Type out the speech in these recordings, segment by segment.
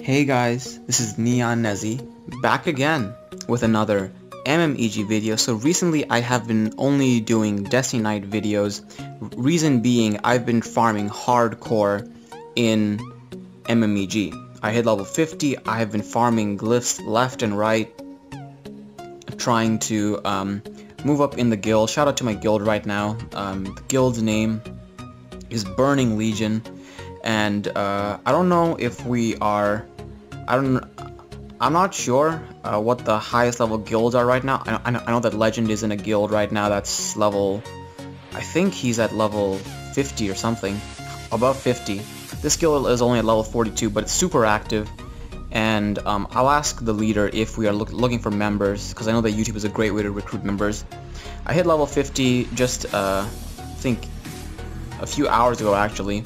Hey guys, this is Neon Nezzy, back again with another MMEG video. So recently I have been only doing Destiny Night videos, reason being I've been farming hardcore in MMEG. I hit level 50, I have been farming glyphs left and right, trying to move up in the guild. Shout out to my guild right now. The guild's name is Burning Legion, and I don't know if we are... I'm not sure what the highest level guilds are right now. I know that Legend is in a guild right now that's level... I think he's at level 50 or something. Above 50. This guild is only at level 42, but it's super active. And I'll ask the leader if we are looking for members, because I know that YouTube is a great way to recruit members. I hit level 50 just, I think, a few hours ago actually.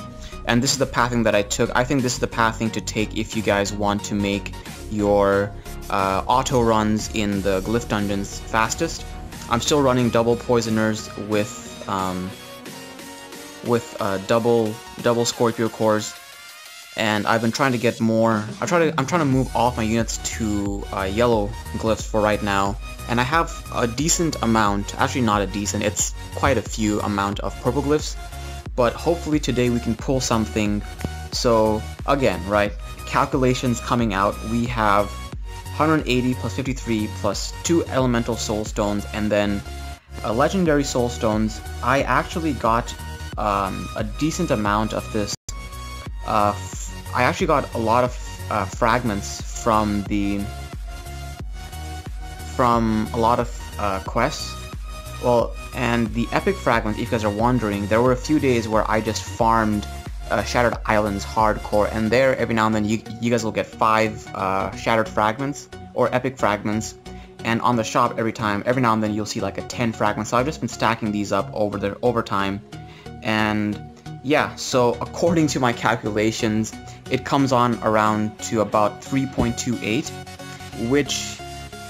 And this is the pathing that I took. I think this is the pathing to take if you guys want to make your auto runs in the glyph dungeons fastest. I'm still running double poisoners with double Scorpio cores, and I've been trying to get more. I'm trying to move all of my units to yellow glyphs for right now, and I have a decent amount. Actually, not a decent. It's quite a few amount of purple glyphs. But hopefully today we can pull something. So again, right, calculations coming out, we have 180 plus 53 plus 2 elemental soul stones, and then legendary soul stones. I actually got a decent amount of this. I actually got a lot of fragments from a lot of quests. Well, and the epic fragments, if you guys are wondering, there were a few days where I just farmed Shattered Islands hardcore, and there every now and then you guys will get 5 shattered fragments or epic fragments, and on the shop every now and then you'll see like a 10 fragments. So I've just been stacking these up over time, and yeah, so according to my calculations, it comes on around to about 3.28, which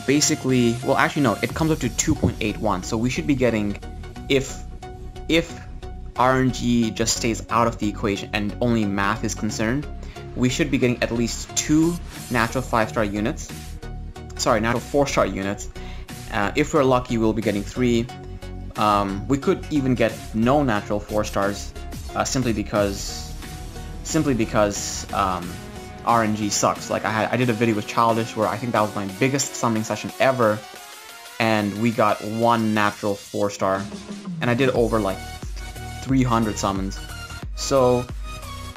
basically, well actually no, it comes up to 2.81, so we should be getting, if RNG just stays out of the equation and only math is concerned, we should be getting at least 2 natural 5-star units, sorry, natural 4-star units. If we're lucky, we'll be getting 3. We could even get no natural 4 stars, simply because RNG sucks. Like I did a video with Childish where I think that was my biggest summoning session ever, and we got 1 natural 4-star, and I did over like 300 summons. So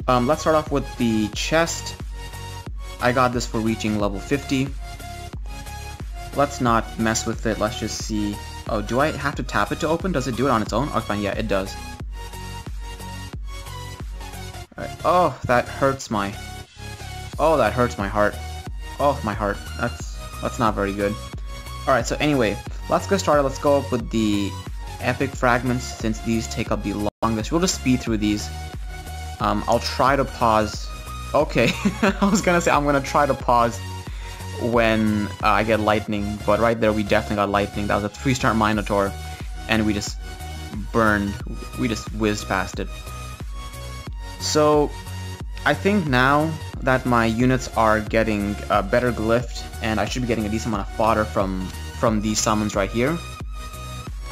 let's start off with the chest. I got this for reaching level 50. Let's not mess with it. Let's just see. Oh, do I have to tap it to open? Does it do it on its own? Oh, fine. Yeah, it does. Alright. Oh, that hurts my... Oh, that hurts my heart. Oh, my heart. That's not very good. Alright, so anyway, let's get started. Let's go up with the epic fragments, since these take up the longest. We'll just speed through these. I'll try to pause. Okay, I was gonna say I'm gonna try to pause when I get lightning, but right there we definitely got lightning. That was a 3-star Minotaur, and we just whizzed past it. So I think now that my units are getting better glyphed, and I should be getting a decent amount of fodder from these summons right here,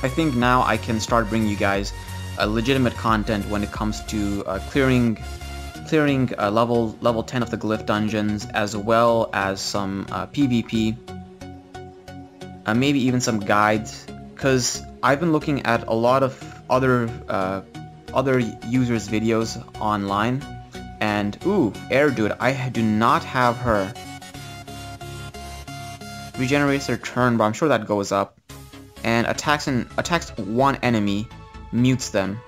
I think now I can start bringing you guys legitimate content when it comes to clearing level 10 of the glyph dungeons, as well as some PvP, maybe even some guides, because I've been looking at a lot of other users' videos online. And, ooh, Air Dude, I do not have her. Regenerates their turn, but I'm sure that goes up. And attacks one enemy, mutes them.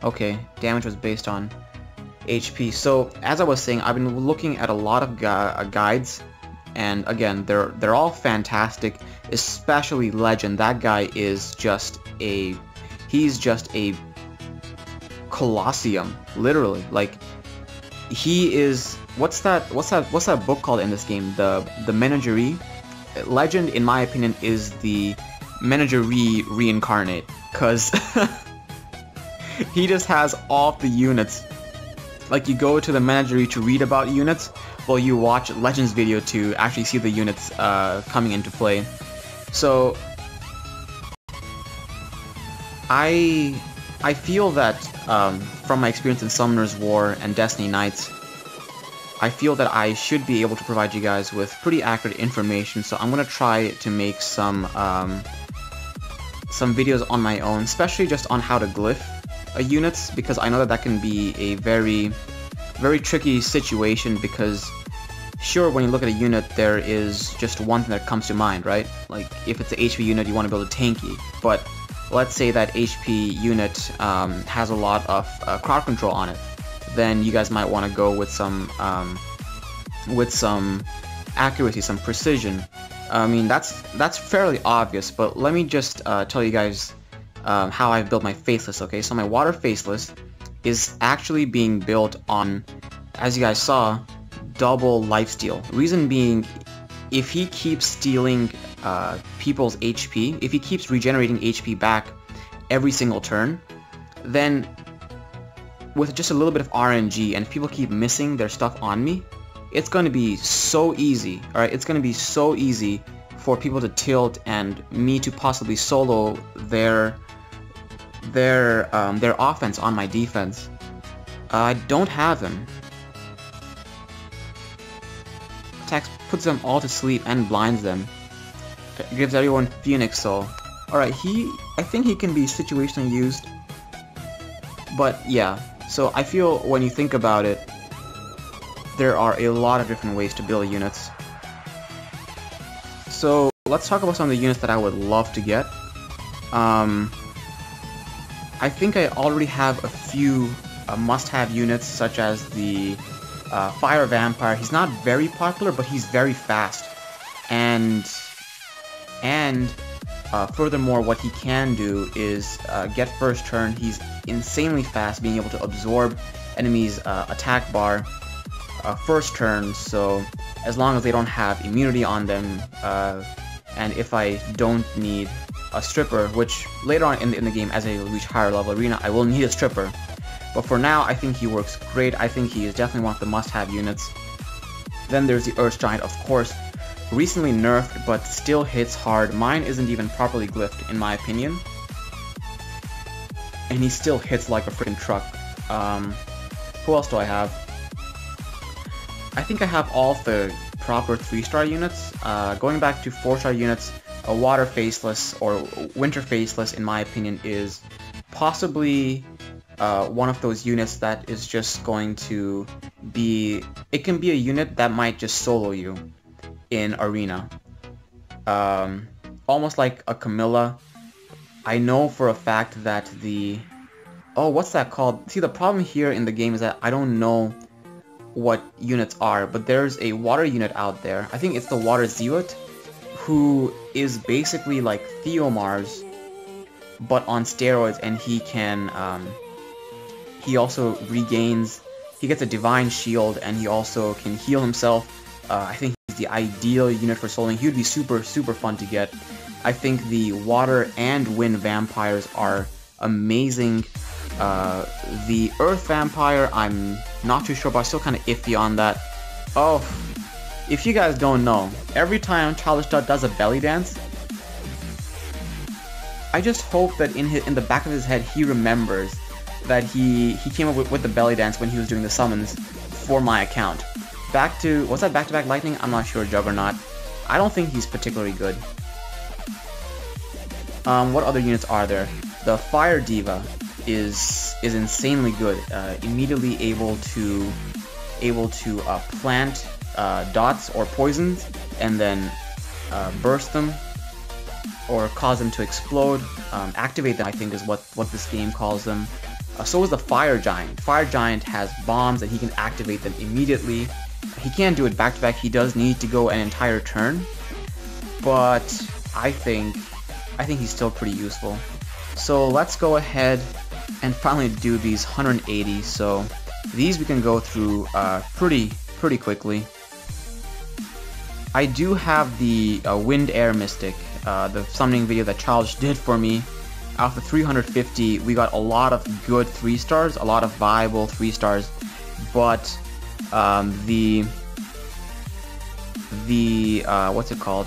Okay, damage was based on HP. So, as I was saying, I've been looking at a lot of guides. And again, they're all fantastic, especially Legend. That guy is just a... he's just a... Colosseum, literally. Like, he is... what's that book called in this game? The Menagerie. Legend, in my opinion, is the Menagerie reincarnate, because he just has all the units like you go to the menagerie to read about units, while you watch Legends video to actually see the units coming into play. So I feel that from my experience in Summoner's War and Destiny Nights, I feel that I should be able to provide you guys with pretty accurate information. So I'm gonna try to make some videos on my own, especially just on how to glyph units, because I know that that can be a very tricky situation, because sure, when you look at a unit, there is just one thing that comes to mind, right? Like, if it's an HP unit, you want to build a tanky, but let's say that HP unit has a lot of crowd control on it, then you guys might want to go with some accuracy, some precision. I mean, that's fairly obvious, but let me just tell you guys how I've built my Faceless, okay? So my Water Faceless is actually being built on, as you guys saw, double lifesteal. Reason being, if he keeps stealing people's HP, if he keeps regenerating HP back every single turn, then with just a little bit of RNG, and if people keep missing their stuff on me, it's going to be so easy, alright? It's going to be so easy for people to tilt and me to possibly solo their offense on my defense. I don't have him. Attacks, puts them all to sleep and blinds them. Gives everyone Phoenix Soul. Alright, I think he can be situationally used. But yeah, so I feel when you think about it, there are a lot of different ways to build units. So let's talk about some of the units that I would love to get. I think I already have a few must-have units, such as the Fire Vampire. He's not very popular, but he's very fast. And furthermore, what he can do is get first turn. He's insanely fast, being able to absorb enemies' attack bar first turn, so as long as they don't have immunity on them, and if I don't need a stripper, which later on in the game, as I reach higher level arena, I will need a stripper. But for now, I think he works great. I think he is definitely one of the must-have units. Then there's the Earth Giant, of course. Recently nerfed, but still hits hard. Mine isn't even properly glyphed, in my opinion. And he still hits like a freaking truck. Who else do I have? I think I have all the proper 3-star units. Going back to 4-star units, a Water Faceless or Winter Faceless, in my opinion, is possibly one of those units that is just going to be... It can be a unit that might just solo you in arena. Almost like a Camilla. I know for a fact that the... Oh, what's that called? See, the problem here in the game is that I don't know what units are, but there's a water unit out there. I think it's the Water Zealot, who is basically like Theomars, but on steroids, and he can, he also regains, he gets a Divine Shield, and he also can heal himself. I think he's the ideal unit for soloing. He would be super fun to get. I think the Water and Wind Vampires are amazing. The Earth Vampire, I'm not too sure, but I'm still kind of iffy on that. Oh, if you guys don't know, every time Childish Dud does a belly dance, I just hope that in the back of his head he remembers that he came up with the belly dance when he was doing the summons for my account. Back to, what's that, back-to-back lightning? I'm not sure, Juggernaut. I don't think he's particularly good. What other units are there? The Fire Diva is insanely good. Immediately able to plant dots or poisons and then burst them or cause them to explode. Activate them, I think, is what this game calls them. So is the Fire Giant. Fire Giant has bombs and he can activate them immediately. He can't do it back to back. He does need to go an entire turn, but I think he's still pretty useful. So let's go ahead and finally do these 180. So these we can go through pretty quickly. I do have the Wind Air Mystic, the summoning video that Charles did for me. Out of the 350, we got a lot of good 3-stars, a lot of viable 3-stars. but what's it called?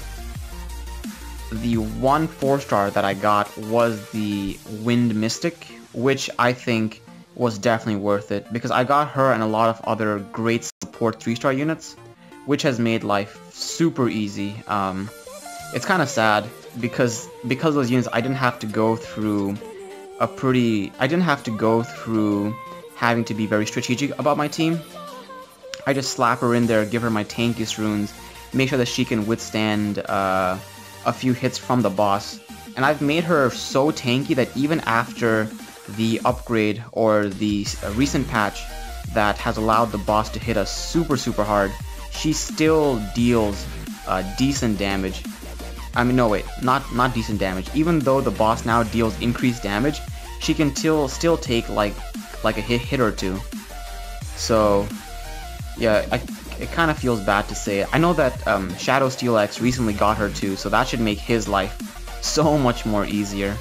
The one 4-star that I got was the Wind Mystic, which I think was definitely worth it because I got her and a lot of other great support 3-star units, which has made life super easy. It's kind of sad because those units I didn't have to go through having to be very strategic about my team. I just slap her in there, give her my tankiest runes, make sure that she can withstand a few hits from the boss, and I've made her so tanky that even after the upgrade or the recent patch that has allowed the boss to hit us super hard, she still deals decent damage. I mean, no wait, not decent damage. Even though the boss now deals increased damage, she can still take like a hit or two. So yeah, it kind of feels bad to say it. I know that Shadow Steel X recently got her too, so that should make his life so much more easier.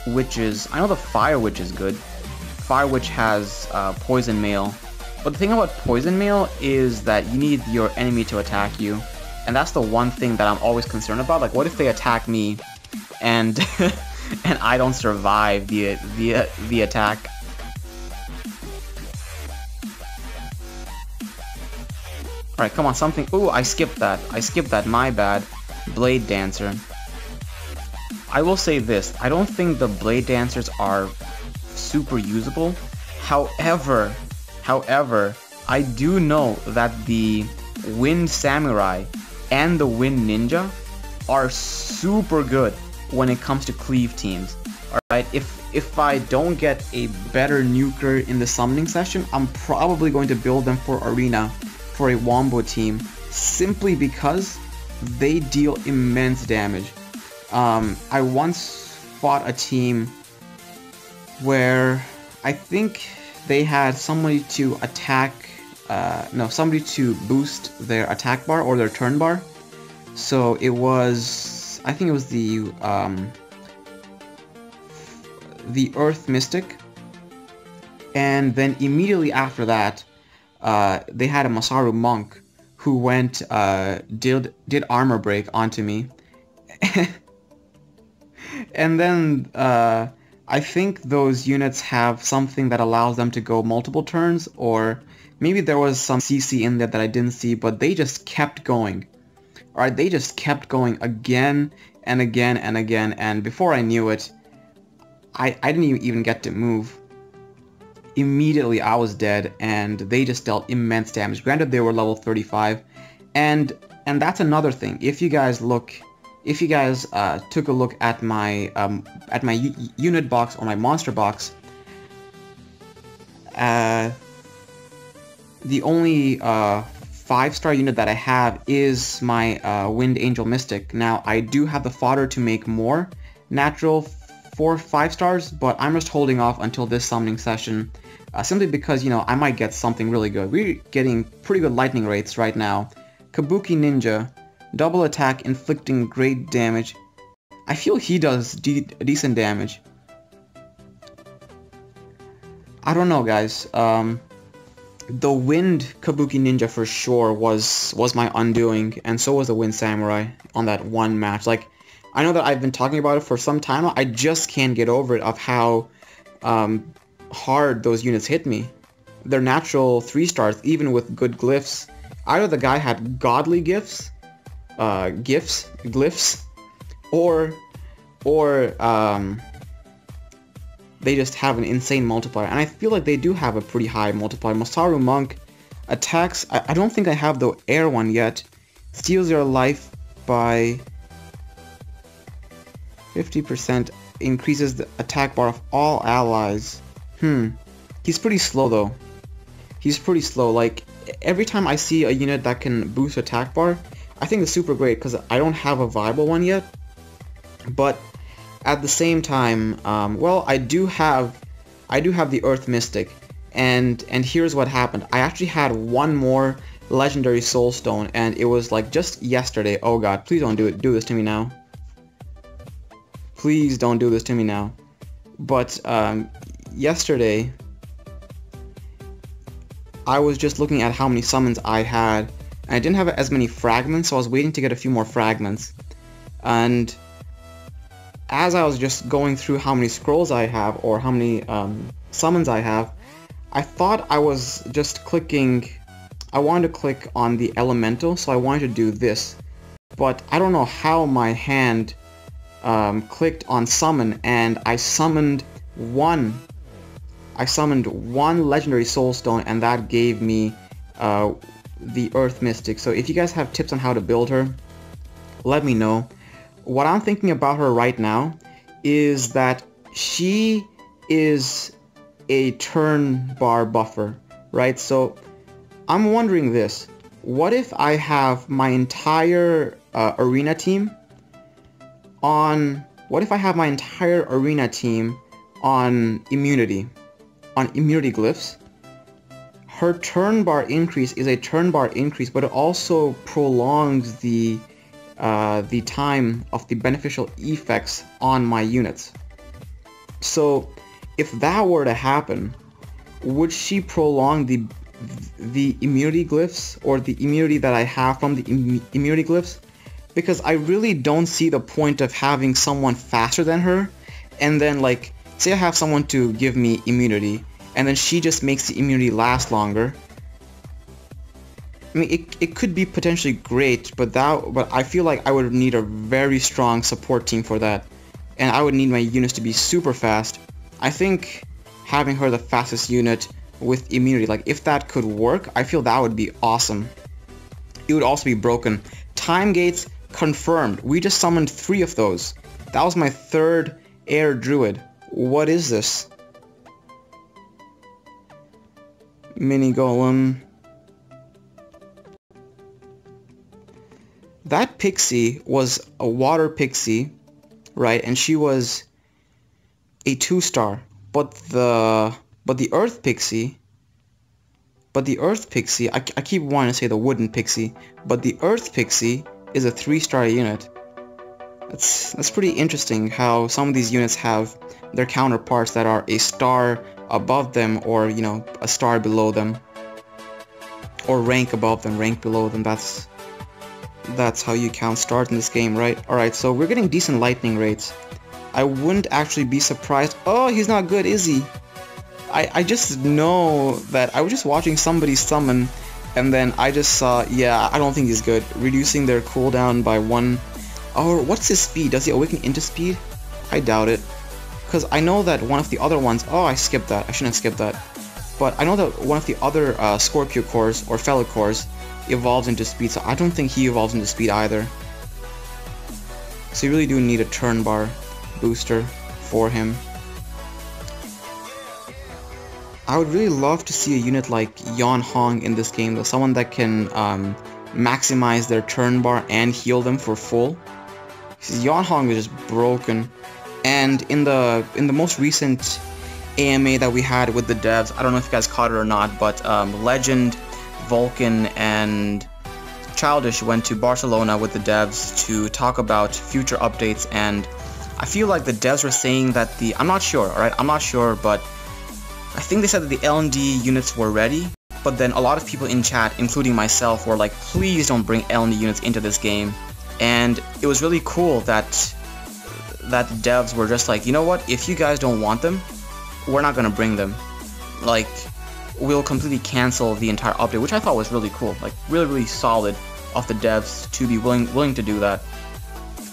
Witches, I know the Fire Witch is good. Fire Witch has Poison Mail, but the thing about Poison Mail is that you need your enemy to attack you, and that's the one thing that I'm always concerned about. Like, what if they attack me and and I don't survive the attack? Alright, come on, something. Ooh, I skipped that, my bad. Blade Dancer. I will say this, I don't think the Blade Dancers are super usable. However, I do know that the Wind Samurai and the Wind Ninja are super good when it comes to cleave teams. Alright, if I don't get a better nuker in the summoning session, I'm probably going to build them for Arena for a Wombo team, simply because they deal immense damage. I once fought a team where I think they had somebody to attack, somebody to boost their attack bar or their turn bar. So it was, I think it was the Earth Mystic, and then immediately after that, they had a Masaru monk who went did armor break onto me. And then I think those units have something that allows them to go multiple turns, or maybe there was some CC in there that I didn't see, but they just kept going. Alright, they just kept going again and again and again, and before I knew it, I didn't even get to move. Immediately I was dead, and they just dealt immense damage. Granted, they were level 35, and that's another thing. If you guys took a look at my unit box or my monster box, the only 5-star unit that I have is my Wind Angel Mystic. Now, I do have the fodder to make more natural 4-5 stars, but I'm just holding off until this summoning session, simply because, you know, I might get something really good. We're getting pretty good lightning rates right now. Kabuki Ninja, double attack, inflicting great damage. I feel he does decent damage. I don't know, guys. The Wind Kabuki Ninja for sure was my undoing, and so was the Wind Samurai on that one match. Like, I know that I've been talking about it for some time now. I just can't get over it of how hard those units hit me. They're natural 3-stars, even with good glyphs. Either the guy had godly glyphs, or they just have an insane multiplier, and I feel like they do have a pretty high multiplier. Masaru Monk attacks, I don't think I have the air one yet, steals your life by 50%, increases the attack bar of all allies. He's pretty slow though. He's pretty slow. Like, every time I see a unit that can boost attack bar, I think it's super great because I don't have a viable one yet. But at the same time, well, I do have the Earth Mystic, and here's what happened. I actually had one more legendary Soul Stone, and it was like just yesterday. Oh god, please don't do this to me now. Please don't do this to me now. But yesterday I was just looking at how many summons I had, and I didn't have as many fragments, so I was waiting to get a few more fragments. And as I was just going through how many scrolls I have, or how many summons I have, I thought I was just clicking, I wanted to click on the elemental, so I wanted to do this. But I don't know how my hand clicked on summon, and I summoned one legendary soulstone, and that gave me the Earth Mystic. So if you guys have tips on how to build her, let me know. What I'm thinking about her right now is that she is a turn bar buffer, right? So I'm wondering this: what if I have my entire arena team on? What if I have my entire arena team on immunity glyphs? Her turn bar increase is a turn bar increase, but it also prolongs the time of the beneficial effects on my units. So if that were to happen, would she prolong the immunity glyphs, or the immunity that I have from the immunity glyphs? Because I really don't see the point of having someone faster than her, and then, like, say I have someone to give me immunity, and then she just makes the immunity last longer. I mean, it could be potentially great, but I feel like I would need a very strong support team for that, and I would need my units to be super fast. I think having her the fastest unit with immunity, like, if that could work, I feel that would be awesome. It would also be broken. Time gates confirmed. We just summoned 3 of those. That was my 3rd air druid. What is this? Mini golem. That pixie was a water pixie, right? And she was a 2-star. But the earth pixie, I keep wanting to say the wooden pixie, but the earth pixie is a 3-star unit. That's pretty interesting how some of these units have their counterparts that are a star above them, or, you know, a star below them, or rank above them, rank below them. That's how you count stars in this game, right? Alright, so we're getting decent lightning rates. I wouldn't actually be surprised. Oh, he's not good, is he? I just know that I was just watching somebody summon, and then I just saw, yeah, I don't think he's good. Reducing their cooldown by 1. Or what's his speed? Does he awaken into speed? I doubt it. Because I know that one of the other ones... Oh, I skipped that. I shouldn't have skipped that. But I know that one of the other Scorpio cores, or Fellow cores, evolves into speed, so I don't think he evolves into speed either. So you really do need a turn bar booster for him. I would really love to see a unit like Yon Hong in this game, though. Someone that can maximize their turn bar and heal them for full. Yon Hong is just broken. And in the most recent AMA that we had with the devs, I don't know if you guys caught it or not, but Legend, Vulcan, and Childish went to Barcelona with the devs to talk about future updates, and I feel like the devs were saying that I'm not sure, alright? I'm not sure, but I think they said that the L&D units were ready, but then a lot of people in chat, including myself, were like, please don't bring L&D units into this game. And it was really cool that the devs were just like, you know what, if you guys don't want them, we're not gonna bring them. Like, we'll completely cancel the entire update, which I thought was really cool. Like, really solid of the devs to be willing to do that.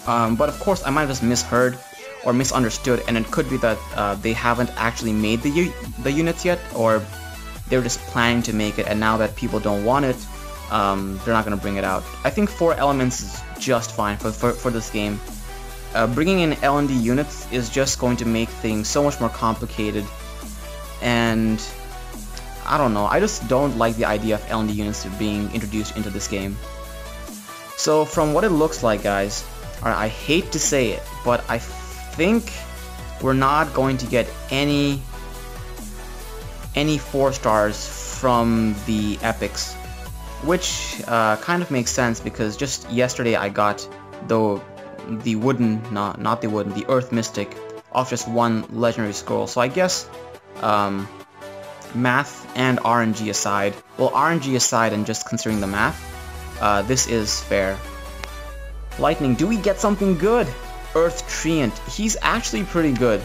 But of course, I might have just misheard or misunderstood, and it could be that they haven't actually made the units yet, or they were just planning to make it, and now that people don't want it, they're not going to bring it out. I think 4 elements is just fine for this game. Bringing in L&D units is just going to make things so much more complicated, and I don't know, I just don't like the idea of L&D units being introduced into this game. So from what it looks like, guys, I hate to say it, but I think we're not going to get any 4 stars from the epics, which kind of makes sense because just yesterday I got the earth mystic off just 1 legendary scroll, so I guess math and RNG aside, well, RNG aside and just considering the math, this is fair. Lightning, do we get something good? Earth Treant, he's actually pretty good.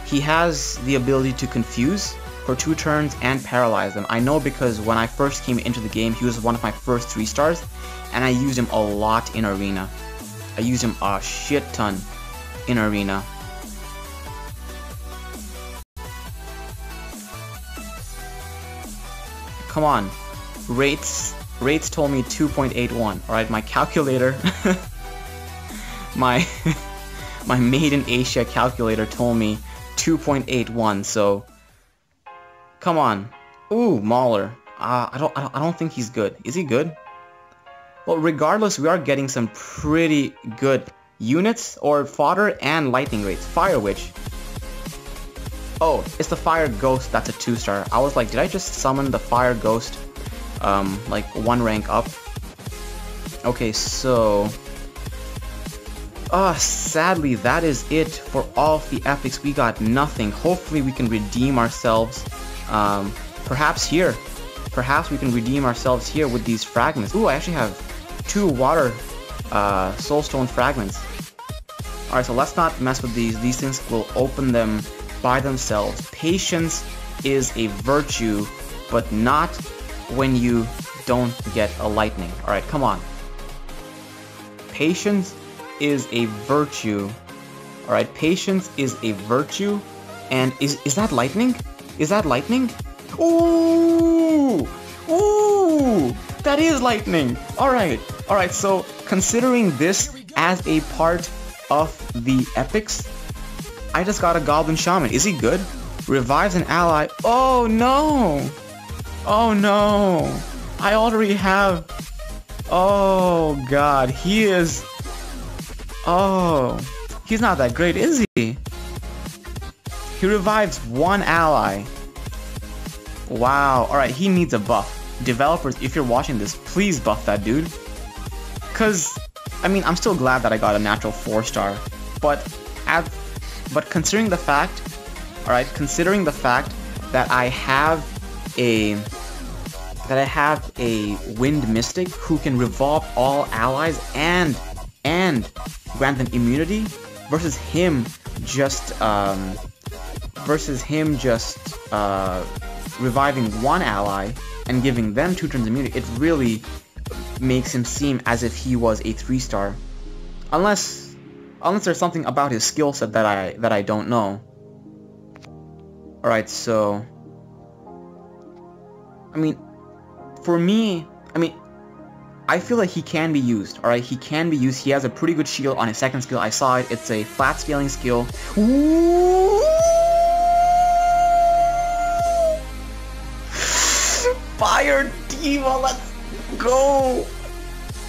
He has the ability to confuse for 2 turns and paralyze them. I know because when I first came into the game, he was one of my first 3 stars, and I used him a lot in Arena. I used him a shit ton in Arena. Come on, rates told me 2.81. Alright, my calculator, my Made in Asia calculator told me 2.81, so come on. Ooh, Mauler. I don't think he's good. Is he good? Well, regardless, we are getting some pretty good units or fodder and lightning rates. Fire Witch. Oh, it's the Fire Ghost that's a 2-star. I was like, did I just summon the Fire Ghost like 1 rank up? Okay, so sadly that is it for all of the epics. We got nothing. Hopefully we can redeem ourselves. Perhaps we can redeem ourselves here with these fragments. Ooh, I actually have 2 water soulstone fragments. Alright, so let's not mess with these. These things will open them by themselves. Patience is a virtue, but not when you don't get a lightning. Alright, come on. Patience is a virtue. Alright, patience is a virtue. And is that lightning? Is that lightning? Ooh! Ooh! That is lightning! Alright, alright, so considering this as a part of the epics, I just got a Goblin Shaman. Is he good? Revives an ally. Oh no! Oh no! I already have... Oh god, he is... Oh... He's not that great, is he? He revives 1 ally. Wow, alright, he needs a buff. Developers, if you're watching this, please buff that dude. Cause, I mean, I'm still glad that I got a natural 4-star. But considering the fact, alright, considering the fact that I have a Wind Mystic who can revolve all allies and grant them immunity versus him just reviving 1 ally and giving them 2 turns immunity, it really makes him seem as if he was a 3-star. Unless there's something about his skill set that I don't know. Alright, so I mean, for me, I feel like he can be used, alright? He can be used. He has a pretty good shield on his 2nd skill. I saw it. It's a flat scaling skill. Ooh! Fire Diva, let's go!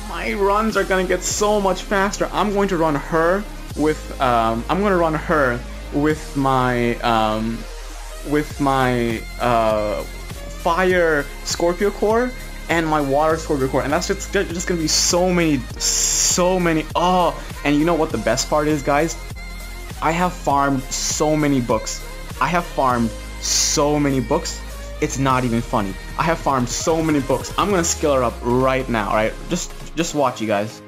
My runs are gonna get so much faster. I'm going to run her with my Fire Scorpio Core and my Water Scorpio Core, and that's just gonna be so many. Oh, and you know what the best part is, guys? I have farmed so many books. It's not even funny. I have farmed so many books. I'm gonna skill her up right now. Alright, just watch, you guys.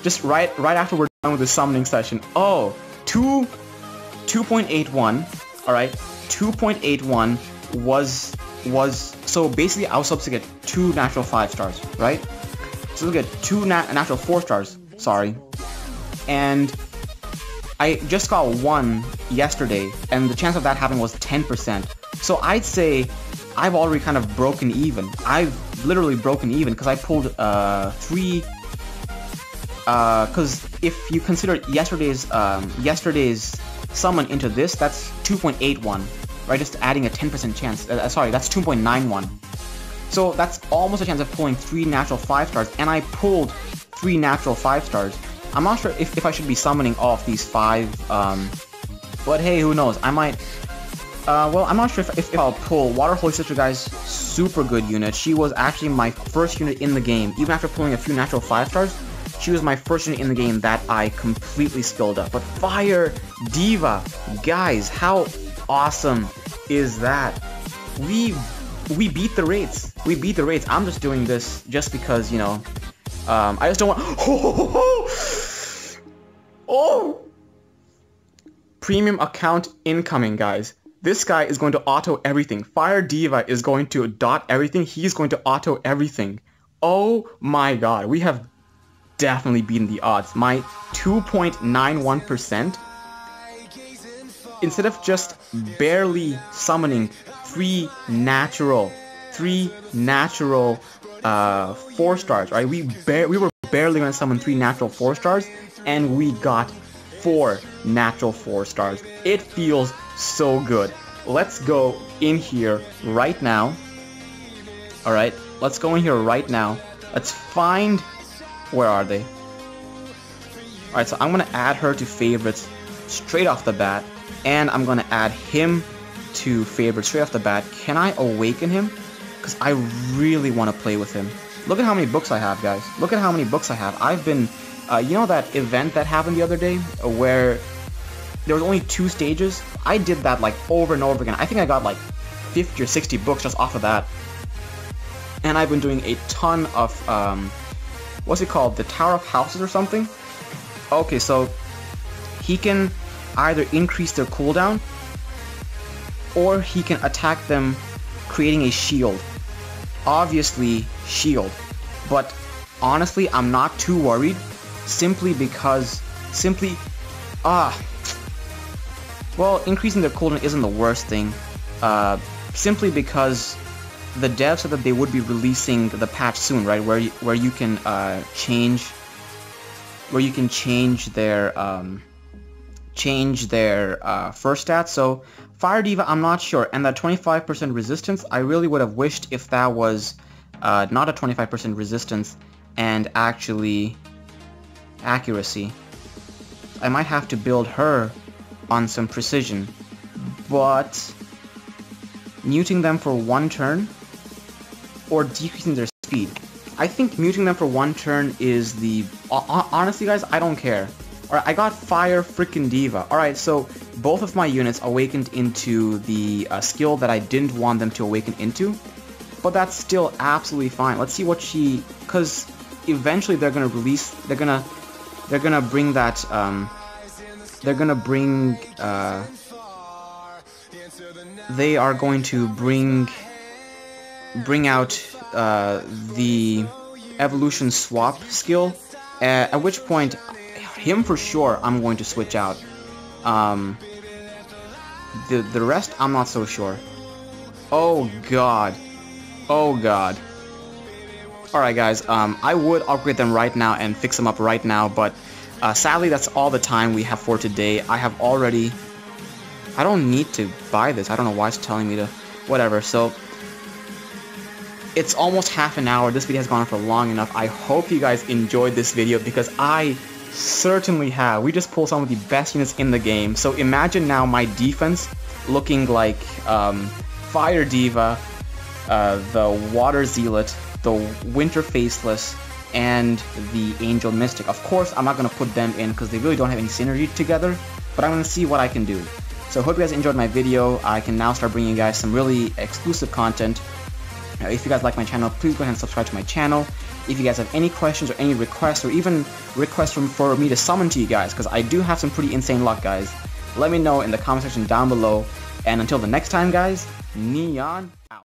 Just right after we're done with the summoning session. Oh, 2.81. Alright, 2.81 was so basically I was supposed to get 2 natural 5-stars, right? So we'll get 2 natural 4-stars, sorry. And I just got 1 yesterday, and the chance of that happening was 10%. So I'd say I've already kind of broken even. I've literally broken even because I pulled 3. Because if you consider yesterday's summon into this, that's 2.81. Right, just adding a 10% chance. Sorry, that's 2.91. So that's almost a chance of pulling 3 natural 5-stars, and I pulled 3 natural 5-stars. I'm not sure if I should be summoning all of these 5, but hey, who knows? I might. Well, I'm not sure if I'll pull Water Holy Sister, guys. Super good unit. She was actually my first unit in the game, even after pulling a few natural 5-stars. She was my first unit in the game that I completely skilled up. But Fire Diva, guys, how awesome is that? We beat the rates. We beat the rates. I'm just doing this just because, you know, I just don't want... Oh! Premium account incoming, guys. This guy is going to auto everything. Fire Diva is going to dot everything. He's going to auto everything. Oh my god. We have definitely beaten the odds. My 2.91%, instead of just barely summoning three natural 4 stars, right? We were barely going to summon 3 natural 4 stars, and we got 4 natural 4 stars. It feels so good. Let's go in here right now. Alright, let's go in here right now. Let's find... Where are they? Alright, so I'm going to add her to favorites straight off the bat. And I'm going to add him to favorites straight off the bat. Can I awaken him? Because I really want to play with him. Look at how many books I have, guys. Look at how many books I have. I've been... you know that event that happened the other day where there was only 2 stages? I did that like over and over again. I think I got like 50 or 60 books just off of that. And I've been doing a ton of, what's it called? The Tower of Houses or something? Okay, so he can either increase their cooldown or he can attack them creating a shield. Obviously, shield. But honestly, I'm not too worried. Simply because, well, increasing their cooldown isn't the worst thing. Simply because the devs said that they would be releasing the patch soon, right? Where you can change their first stats. So Fire Diva, I'm not sure, and that 25% resistance, I really would have wished if that was not a 25% resistance and actually accuracy. I might have to build her on some precision, but muting them for 1 turn or decreasing their speed. I think muting them for 1 turn is the... honestly, guys, I don't care. Alright, I got Fire Frickin' Diva. Alright, so both of my units awakened into the skill that I didn't want them to awaken into, but that's still absolutely fine. Let's see what she... because eventually they're gonna release... They're gonna bring that... they're gonna bring... they are going to bring out the evolution swap skill, at which point him for sure I'm going to switch out. The rest I'm not so sure. Oh god. Oh god. Alright guys, I would upgrade them right now and fix them up right now, but sadly that's all the time we have for today. I have already... I don't need to buy this. I don't know why it's telling me to... Whatever, so... It's almost half an hour. This video has gone on for long enough. I hope you guys enjoyed this video because I certainly have. We just pulled some of the best units in the game. So imagine now my defense looking like Fire Diva, the Water Zealot, the Winter Faceless, and the Angel Mystic. Of course, I'm not going to put them in because they really don't have any synergy together, but I'm going to see what I can do. So I hope you guys enjoyed my video. I can now start bringing you guys some really exclusive content. If you guys like my channel, please go ahead and subscribe to my channel. If you guys have any questions or any requests, or even requests for me to summon to you guys, because I do have some pretty insane luck, guys, let me know in the comment section down below. And until the next time, guys, Neon out.